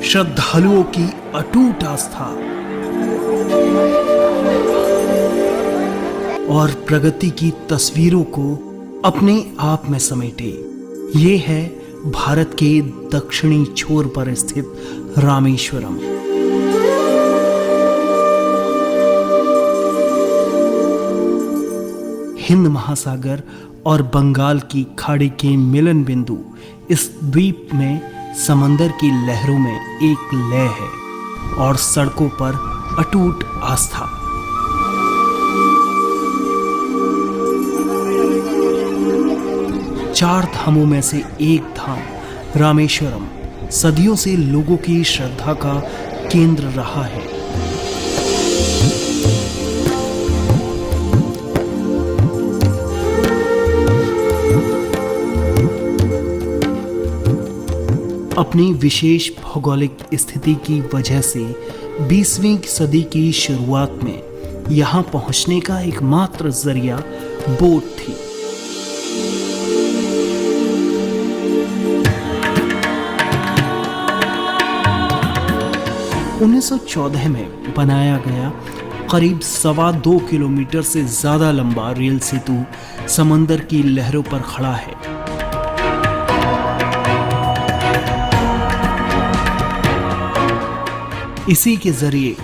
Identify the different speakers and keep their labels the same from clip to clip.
Speaker 1: श्रद्धालुओं की अटूट आस्था और प्रगति की तस्वीरों को अपने आप में समेटे। ये है भारत के दक्षिणी छोर पर स्थित रामेश्वरम। हिंद महासागर और बंगाल की खाड़ी के मिलन बिंदु इस द्वीप में समंदर की लहरों में एक लय है और सड़कों पर अटूट आस्था। चार धामों में से एक धाम रामेश्वरम सदियों से लोगों की श्रद्धा का केंद्र रहा है। अपनी विशेष भौगोलिक स्थिति की वजह से 20वीं सदी की शुरुआत में यहां पहुंचने का एकमात्र जरिया बोट थी। उन्नीस 1914 में बनाया गया करीब 2.25 किलोमीटर से ज्यादा लंबा रेल सेतु समंदर की लहरों पर खड़ा है। इसी के जरिए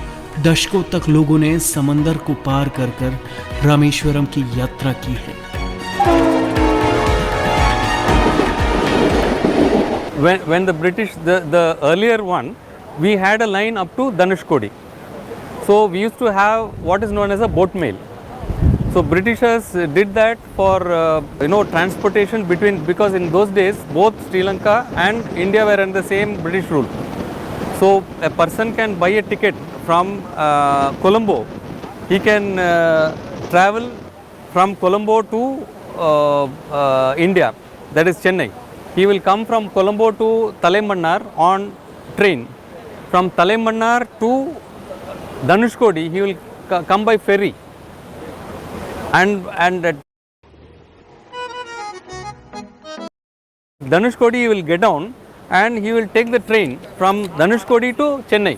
Speaker 1: दशकों तक लोगों ने समंदर को पार कर कर रामेश्वरम की यात्रा की है।
Speaker 2: When the British, the earlier one, we had a line up to Dhanushkodi. So we used to have what is known as a boat mail. So Britishers did that for transportation between, because in those days both Sri Lanka and India were under the same British rule. So a person can buy a ticket from Colombo. He can travel from Colombo to India, that is Chennai. He will come from Colombo to Talaimannar on train. From Talaimannar to Dhanushkodi, he will come by ferry. And at Dhanushkodi he will get down and he will take the train from Dhanushkodi to Chennai.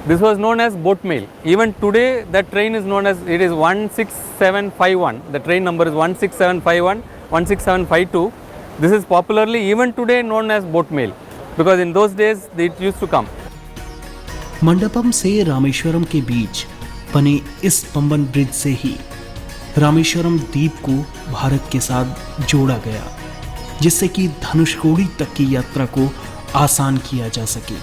Speaker 2: This was known as boat mail. Even today that train is known as, it is 16751. The train number is 16751, 16752. This is popularly even today known as boat mail because in those days it used to come.
Speaker 1: Mandapam से रामेश्वरम के बीच बने इस Pamban bridge से ही रामेश्वरम द्वीप को भारत के साथ जोड़ा गया, जिससे कि धनुषकोडी तक की यात्रा को आसान किया जा सके।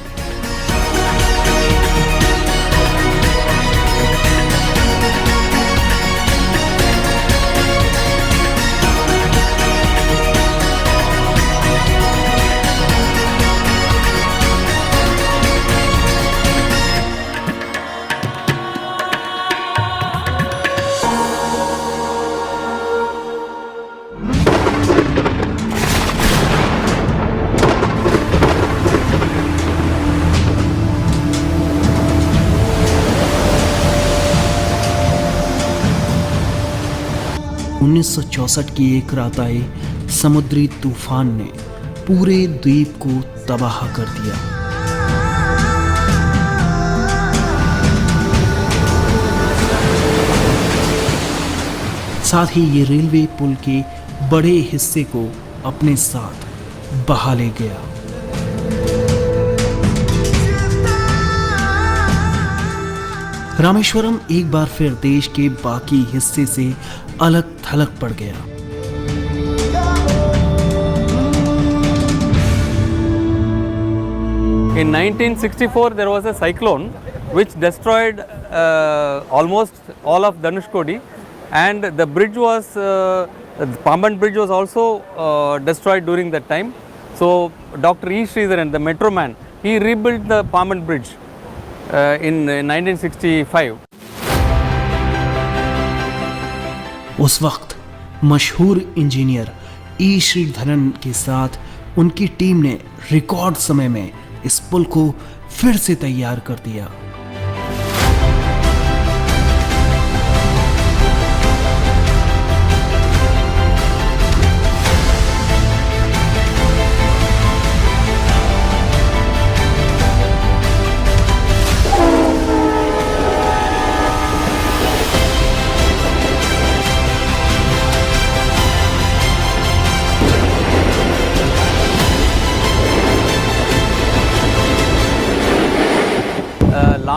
Speaker 1: उन्नीस 1964 की एक रात आए समुद्री तूफान ने पूरे द्वीप को तबाह कर दिया। साथ ही ये रेलवे पुल के बड़े हिस्से को अपने साथ बहा ले गया। रामेश्वरम एक बार फिर देश के बाकी हिस्से से अलग थलग पड़ गया।
Speaker 2: In 1964 there was a cyclone which destroyed almost all of Dhanushkodi, and the bridge was the Pamban bridge was also destroyed during that time. So Dr. E. Sridharan, the metro man, he rebuilt the Pamban bridge in 1965.
Speaker 1: उस वक्त मशहूर engineer ई श्रीधरन के साथ उनकी team ने record समय में इस पुल को फिर से तैयार कर दिया।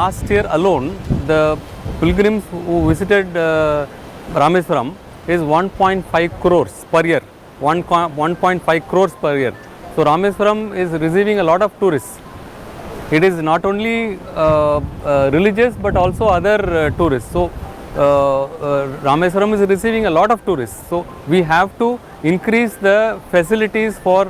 Speaker 2: last year alone, the pilgrims who visited Rameswaram is 1.5 crores per year. 1.5 crores per year. So Rameswaram is receiving a lot of tourists. It is not only religious but also other tourists. So Rameswaram is receiving a lot of tourists. So we have to increase the facilities for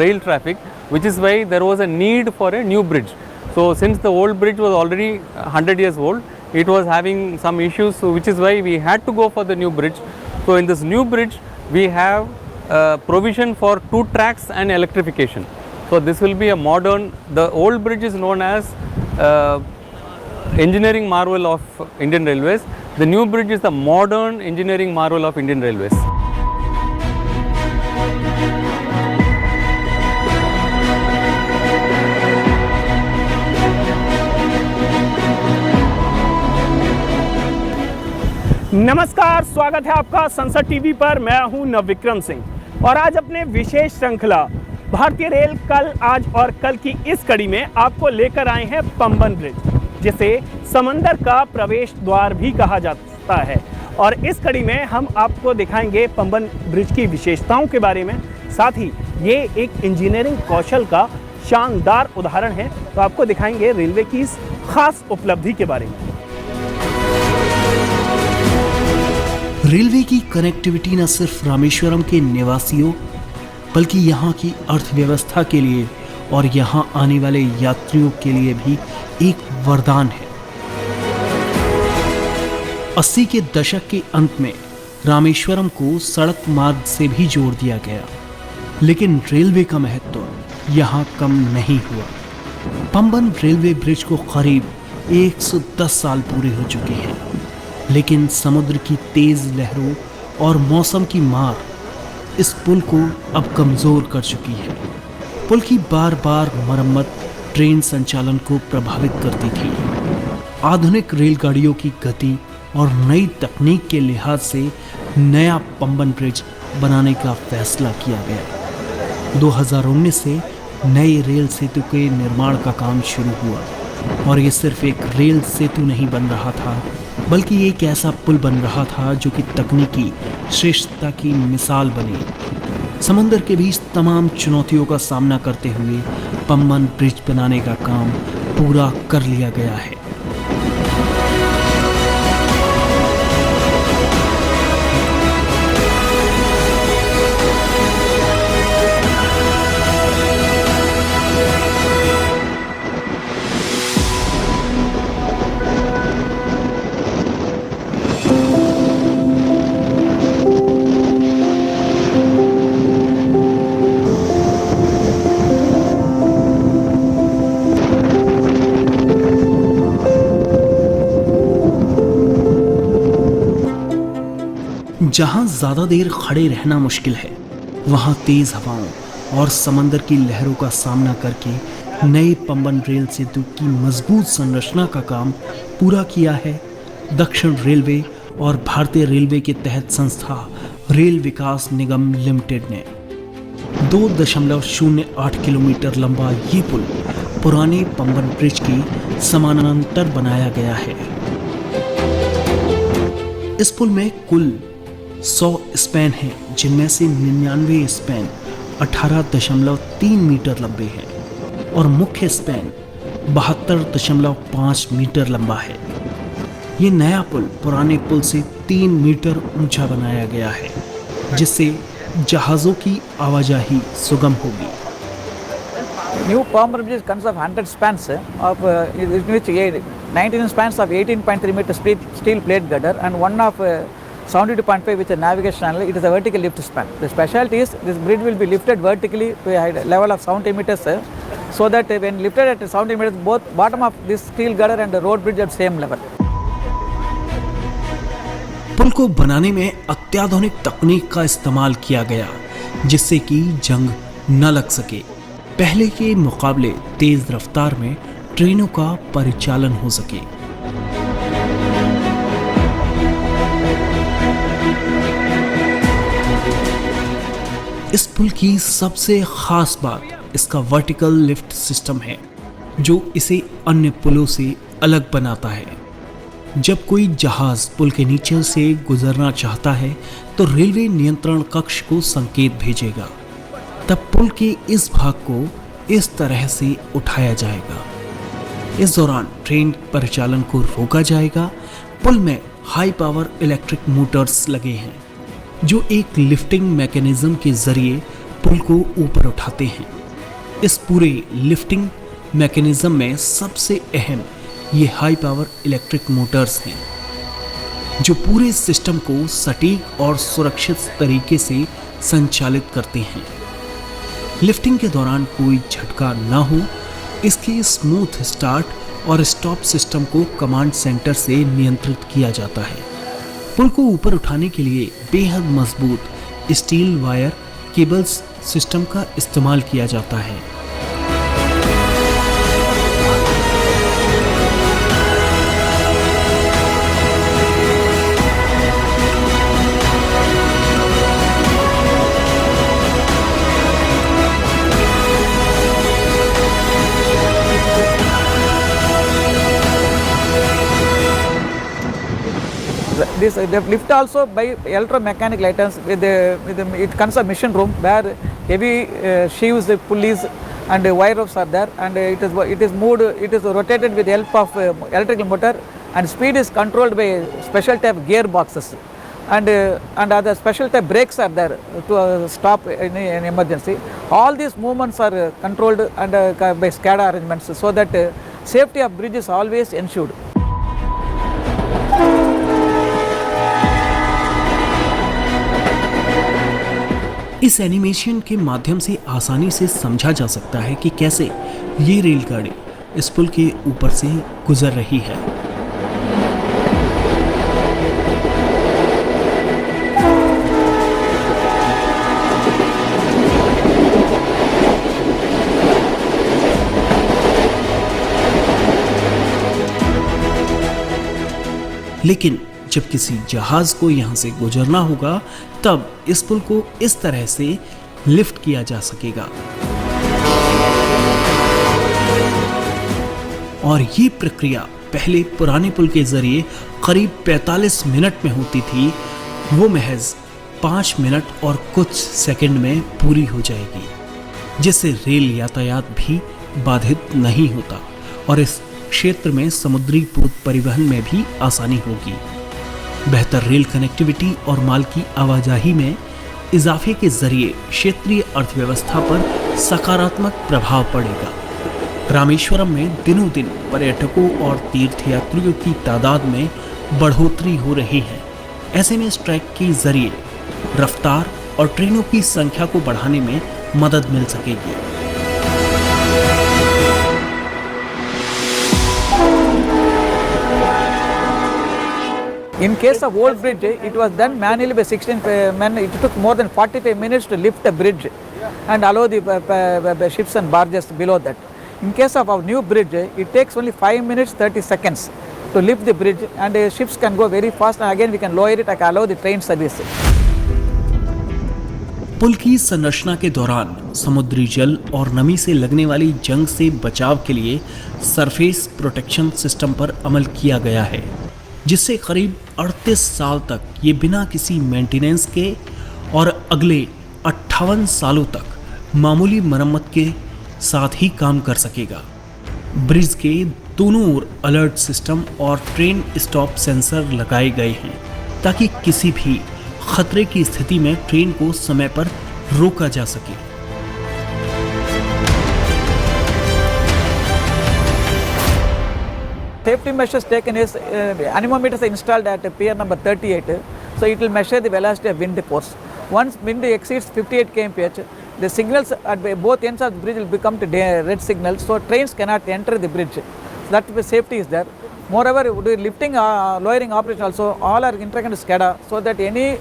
Speaker 2: rail traffic, which is why there was a need for a new bridge. So since the old bridge was already 100 years old, it was having some issues, so which is why we had to go for the new bridge. So in this new bridge, we have provision for 2 tracks and electrification. So this will be a modern, the old bridge is known as engineering marvel of Indian Railways. The new bridge is the modern engineering marvel of Indian Railways.
Speaker 3: नमस्कार, स्वागत है आपका संसद TV पर। मैं हूं नवविक्रम सिंह और आज अपने विशेष श्रृंखला भारतीय रेल कल, आज और कल की इस कड़ी में आपको लेकर आए हैं पंबन ब्रिज, जिसे समंदर का प्रवेश द्वार भी कहा जाता है। और इस कड़ी में हम आपको दिखाएंगे पंबन ब्रिज की विशेषताओं के बारे में, साथ ही ये एक इंजीनियरिंग कौशल का शानदार उदाहरण है। तो आपको दिखाएंगे रेलवे की इस खास उपलब्धि के बारे में।
Speaker 1: रेलवे की कनेक्टिविटी न सिर्फ रामेश्वरम के निवासियों बल्कि यहाँ की अर्थव्यवस्था के लिए और यहाँ आने वाले यात्रियों के लिए भी एक वरदान है। 80 के दशक के अंत में रामेश्वरम को सड़क मार्ग से भी जोड़ दिया गया, लेकिन रेलवे का महत्व यहाँ कम नहीं हुआ। पंबन रेलवे ब्रिज को करीब 110 साल पूरे हो चुके हैं, लेकिन समुद्र की तेज लहरों और मौसम की मार इस पुल को अब कमज़ोर कर चुकी है। पुल की बार बार मरम्मत ट्रेन संचालन को प्रभावित करती थी। आधुनिक रेलगाड़ियों की गति और नई तकनीक के लिहाज से नया पंबन ब्रिज बनाने का फैसला किया गया। 2019 से नए रेल सेतु के निर्माण का काम शुरू हुआ और ये सिर्फ एक रेल सेतु नहीं बन रहा था, बल्कि एक ऐसा पुल बन रहा था जो कि तकनीकी श्रेष्ठता की मिसाल बनी। समंदर के बीच तमाम चुनौतियों का सामना करते हुए पंबन ब्रिज बनाने का काम पूरा कर लिया गया है। जहां ज्यादा देर खड़े रहना मुश्किल है, वहां तेज हवाओं और समंदर की लहरों का सामना करके नए पंबन रेल सेतु की मजबूत संरचना का काम पूरा किया है दक्षिण रेलवे और भारतीय रेलवे के तहत संस्था रेल विकास निगम लिमिटेड ने। 2.08 किलोमीटर लंबा ये पुल पुराने पंबन ब्रिज के समानांतर बनाया गया है। इस पुल में कुल 100 स्पैन हैं, जिनमें से 99 स्पैन 18.3 मीटर लंबे हैं और मुख्य स्पैन 72.5 मीटर लंबा है। ये नया पुल पुराने पुल से 3 मीटर ऊंचा बनाया गया है, जिससे जहाज़ों की आवाजाही सुगम होगी।
Speaker 4: New Pomber Bridge consists of 100 spans of which 19 spans of 18.3 meter steel plate girder and one of 72.5 with a navigation channel. It is a vertical lift span. The specialty is this bridge will be lifted vertically to a level of 70 meters so that when lifted at 70 meters, both bottom of this steel girder and the road bridge at same level.
Speaker 1: पुल को बनाने में अत्याधुनिक तकनीक का इस्तेमाल किया गया, जिससे कि जंग न लग सके। पहले के मुकाबले तेज रफ्तार में ट्रेनों का परिचालन हो सके। इस पुल की सबसे खास बात इसका वर्टिकल लिफ्ट सिस्टम है। जो इसे अन्य पुलों से अलग बनाता है। जब कोई जहाज पुल के नीचे से गुजरना चाहता है तो रेलवे नियंत्रण कक्ष को संकेत भेजेगा। तब पुल के इस भाग को इस तरह से उठाया जाएगा। इस दौरान ट्रेन परिचालन को रोका जाएगा। पुल में हाई पावर इलेक्ट्रिक मोटर्स लगे हैं जो एक लिफ्टिंग मैकेनिज्म के जरिए पुल को ऊपर उठाते हैं। इस पूरे लिफ्टिंग मैकेनिज्म में सबसे अहम ये हाई पावर इलेक्ट्रिक मोटर्स हैं जो पूरे सिस्टम को सटीक और सुरक्षित तरीके से संचालित करते हैं। लिफ्टिंग के दौरान कोई झटका ना हो इसके स्मूथ स्टार्ट और स्टॉप सिस्टम को कमांड सेंटर से नियंत्रित किया जाता है। पुल को ऊपर उठाने के लिए बेहद मजबूत स्टील वायर केबल्स सिस्टम का इस्तेमाल किया जाता है।
Speaker 4: This lift also by electromechanical items it comes a mission room where heavy sheaves, pulleys and wire ropes are there, and it is rotated with the help of electrical motor, and speed is controlled by special type gearboxes, and other special type brakes are there to stop any emergency. All these movements are controlled and by SCADA arrangements so that safety of bridge is always ensured.
Speaker 1: इस animation के माध्यम से आसानी से समझा जा सकता है कि कैसे ये रेलगाड़ी इस पुल के ऊपर से गुजर रही है। लेकिन जब किसी जहाज को यहां से गुजरना होगा तब इस पुल को इस तरह से लिफ्ट किया जा सकेगा। और ये प्रक्रिया पहले पुराने पुल के जरिए करीब 45 मिनट में होती थी, वो महज 5 मिनट और कुछ सेकंड में पूरी हो जाएगी, जिससे रेल यातायात भी बाधित नहीं होता और इस क्षेत्र में समुद्री परिवहन में भी आसानी होगी। बेहतर रेल कनेक्टिविटी और माल की आवाजाही में इजाफे के जरिए क्षेत्रीय अर्थव्यवस्था पर सकारात्मक प्रभाव पड़ेगा। रामेश्वरम में दिनों दिन पर्यटकों और तीर्थयात्रियों की तादाद में बढ़ोतरी हो रही है। ऐसे में इस ट्रैक के जरिए रफ्तार और ट्रेनों की संख्या को बढ़ाने में मदद मिल सकेगी।
Speaker 4: In case of old bridge, it was done manually by 16 men. It took more than 45 minutes to lift the bridge and allow the ships and barges below that. In case of our new bridge, it takes only 5 minutes 30 seconds to lift the bridge, and ships can go very fast, and again we can lower it and allow the train service.
Speaker 1: पुल की संरचना के दौरान समुद्री जल और नमी से लगने वाली जंग से बचाव के लिए सरफेस प्रोटेक्शन सिस्टम पर अमल किया गया है, जिससे करीब 38 साल तक ये बिना किसी मेंटेनेंस के और अगले 58 सालों तक मामूली मरम्मत के साथ ही काम कर सकेगा। ब्रिज के दोनों ओर अलर्ट सिस्टम और ट्रेन स्टॉप सेंसर लगाए गए हैं ताकि किसी भी खतरे की स्थिति में ट्रेन को समय पर रोका जा सके।
Speaker 4: Safety measures taken is anemometers are installed at pier number 38, so it will measure the velocity of wind force. Once wind exceeds 58 kmph, the signals at both ends of the bridge will become to red signal, so trains cannot enter the bridge. So that safety is there. Moreover, lifting, lowering operation also, all are interconnected to SCADA, so that any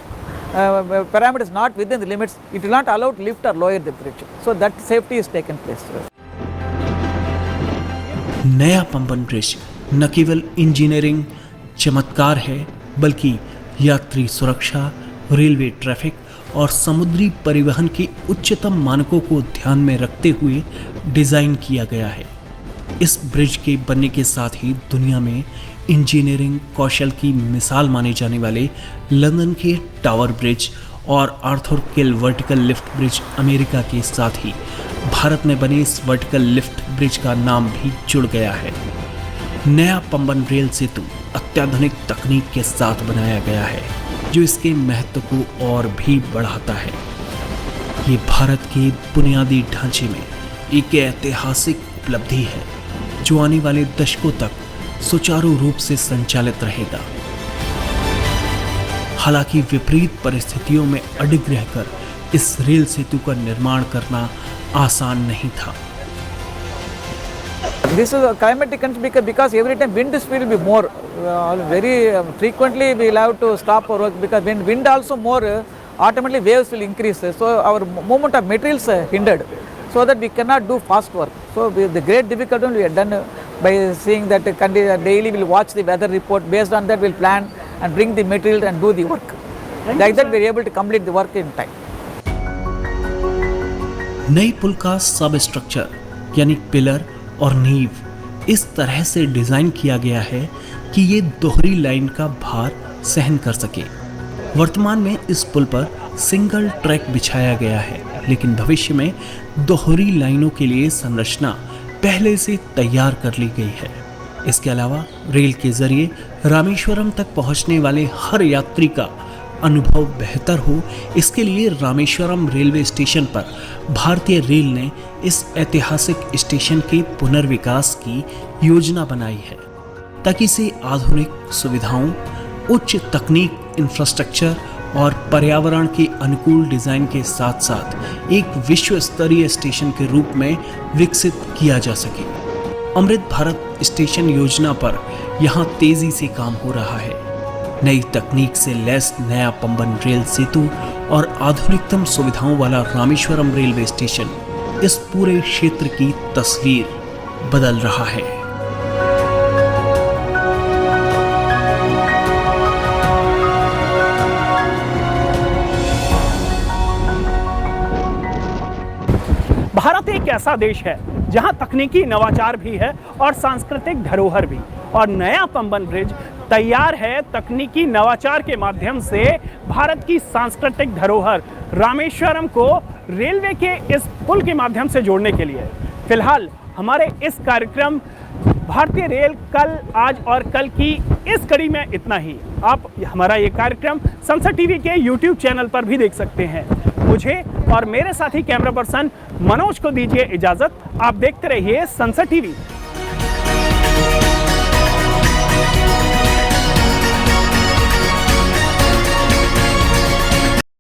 Speaker 4: parameters not within the limits, it will not allow to lift or lower the bridge. So that safety is taken place.
Speaker 1: नया Pamban bridge न केवल engineering चमत्कार है, बल्कि यात्री सुरक्षा, railway traffic और समुद्री परिवहन के उच्चतम मानकों को ध्यान में रखते हुए डिजाइन किया गया है। इस ब्रिज के बनने के साथ ही दुनिया में इंजीनियरिंग कौशल की मिसाल माने जाने वाले लंदन के टावर ब्रिज और आर्थर किल वर्टिकल लिफ्ट ब्रिज अमेरिका के साथ ही भारत में बने इस वर्टिकल लिफ्ट ब्रिज का नाम भी जुड़ गया है। नया पंबन रेल सेतु अत्याधुनिक तकनीक के साथ बनाया गया है जो इसके महत्व को और भी बढ़ाता है। ये भारत के बुनियादी ढांचे में एक ऐतिहासिक उपलब्धि है जो आने वाले दशकों तक सुचारू रूप से संचालित रहेगा। हालांकि विपरीत परिस्थितियों में अडिग रहकर इस रेल सेतु का निर्माण करना आसान नहीं था।
Speaker 4: This is a climatic condition because every time wind speed will be more. Very frequently we will have to stop our work because when wind also more, automatically waves will increase. So our movement of materials hindered, so that we cannot do fast work. So the great difficulty we have done by seeing that daily we will watch the weather report. Based on that we will plan and bring the material and do the work. Like that we are able to complete the work in time.
Speaker 1: नई पुल का सब structure यानी pillar और नींव इस तरह से design किया गया है कि ये दोहरी लाइन का भार सहन कर सके। वर्तमान में इस पुल पर सिंगल ट्रैक बिछाया गया है, लेकिन भविष्य में दोहरी लाइनों के लिए संरचना पहले से तैयार कर ली गई है। इसके अलावा रेल के जरिए रामेश्वरम तक पहुंचने वाले हर यात्री का अनुभव बेहतर हो, इसके लिए रामेश्वरम रेलवे स्टेशन पर भारतीय रेल ने इस ऐतिहासिक स्टेशन के पुनर्विकास की योजना बनाई है ताकि इसे आधुनिक सुविधाओं, उच्च तकनीक इंफ्रास्ट्रक्चर और पर्यावरण के अनुकूल डिजाइन के साथ साथ एक विश्व स्तरीय स्टेशन के रूप में विकसित किया जा सके। अमृत भारत स्टेशन योजना पर यहाँ तेजी से काम हो रहा है। नई तकनीक से लैस नया पंबन रेल सेतु और आधुनिकतम सुविधाओं वाला रामेश्वरम रेलवे स्टेशन इस पूरे क्षेत्र की तस्वीर बदल रहा है।
Speaker 3: भारत एक ऐसा देश है जहां तकनीकी नवाचार भी है और सांस्कृतिक धरोहर भी, और नया पंबन ब्रिज तैयार है तकनीकी नवाचार के माध्यम से भारत की सांस्कृतिक धरोहर रामेश्वरम को रेलवे के इस पुल के माध्यम से जोड़ने के लिए। फिलहाल हमारे इस कार्यक्रम भारतीय रेल कल, आज और कल की इस कड़ी में इतना ही। आप हमारा ये कार्यक्रम संसद टीवी के YouTube चैनल पर भी देख सकते हैं। मुझे और मेरे साथी कैमरा पर्सन मनोज को दीजिए इजाजत। आप देखते रहिए संसद टीवी।